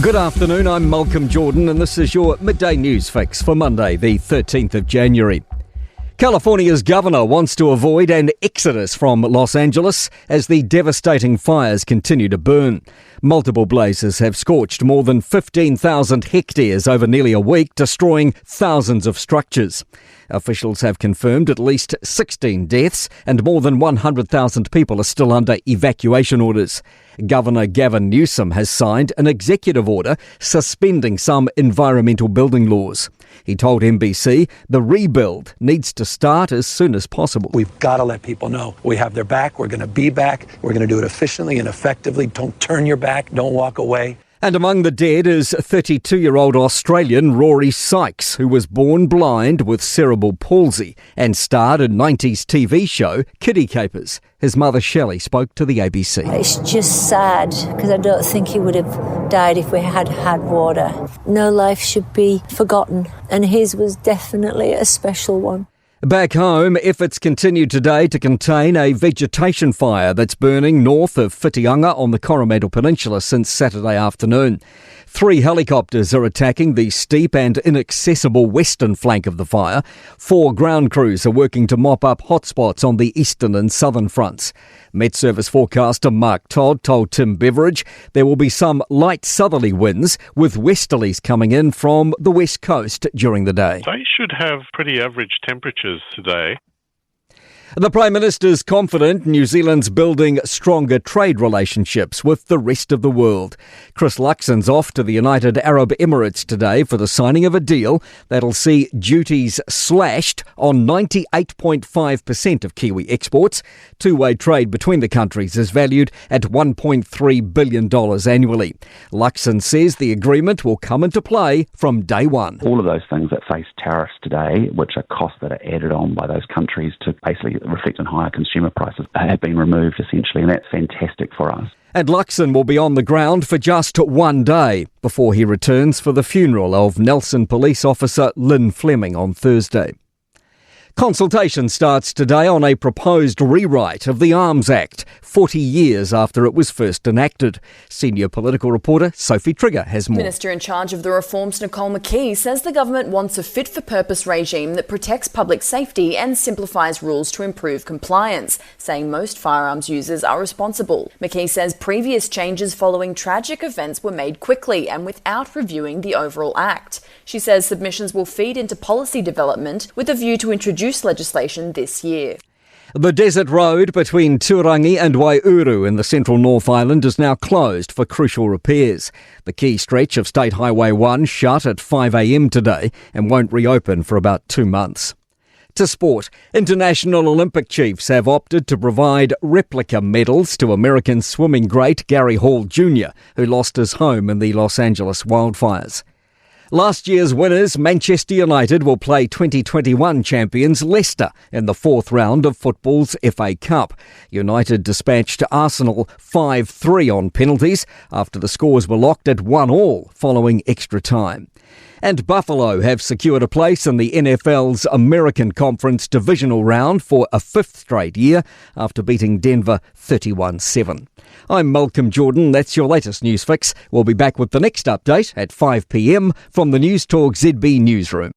Good afternoon, I'm Malcolm Jordan and this is your Midday News Fix for Monday, the 13th of January. California's governor wants to avoid an exodus from Los Angeles as the devastating fires continue to burn. Multiple blazes have scorched more than 15,000 hectares over nearly a week, destroying thousands of structures. Officials have confirmed at least 16 deaths and more than 100,000 people are still under evacuation orders. Governor Gavin Newsom has signed an executive order suspending some environmental building laws. He told NBC the rebuild needs to start as soon as possible. We've got to let people know we have their back. We're going to be back. We're going to do it efficiently and effectively. Don't turn your back. Don't walk away. And among the dead is 32-year-old Australian Rory Sykes, who was born blind with cerebral palsy and starred in 90s TV show Kiddie Capers. His mother Shelley spoke to the ABC. It's just sad because I don't think he would have died if we had had water. No life should be forgotten, and his was definitely a special one. Back home, efforts continue today to contain a vegetation fire that's burning north of Whitianga on the Coromandel Peninsula since Saturday afternoon. 3 helicopters are attacking the steep and inaccessible western flank of the fire. 4 ground crews are working to mop up hotspots on the eastern and southern fronts. Met Service forecaster Mark Todd told Tim Beveridge there will be some light southerly winds with westerlies coming in from the west coast during the day. They should have pretty average temperatures today. The Prime Minister's confident New Zealand's building stronger trade relationships with the rest of the world. Chris Luxon's off to the United Arab Emirates today for the signing of a deal that'll see duties slashed on 98.5% of Kiwi exports. Two-way trade between the countries is valued at $1.3 billion annually. Luxon says the agreement will come into play from day one. All of those things that face tariffs today, which are costs that are added on by those countries to basically reflect on higher consumer prices, have been removed essentially, and that's fantastic for us. And Luxon will be on the ground for just one day before he returns for the funeral of Nelson police officer Lynn Fleming on Thursday. Consultation starts today on a proposed rewrite of the Arms Act, 40 years after it was first enacted. Senior political reporter Sophie Trigger has more. Minister in charge of the reforms, Nicole McKee, says the government wants a fit-for-purpose regime that protects public safety and simplifies rules to improve compliance, saying most firearms users are responsible. McKee says previous changes following tragic events were made quickly and without reviewing the overall act. She says submissions will feed into policy development with a view to introduce legislation this year. The desert road between Turangi and Waihuru in the central North Island is now closed for crucial repairs. The key stretch of State Highway 1 shut at 5 a.m. today and won't reopen for about 2 months. To sport, International Olympic chiefs have opted to provide replica medals to American swimming great Gary Hall Jr., who lost his home in the Los Angeles wildfires. Last year's winners, Manchester United, will play 2021 champions Leicester in the 4th round of football's FA Cup. United dispatched Arsenal 5-3 on penalties after the scores were locked at 1-1 following extra time. And Buffalo have secured a place in the NFL's American Conference divisional round for a 5th straight year after beating Denver 31-7. I'm Malcolm Jordan. That's your latest news fix. We'll be back with the next update at 5 p.m. from the Newstalk ZB newsroom.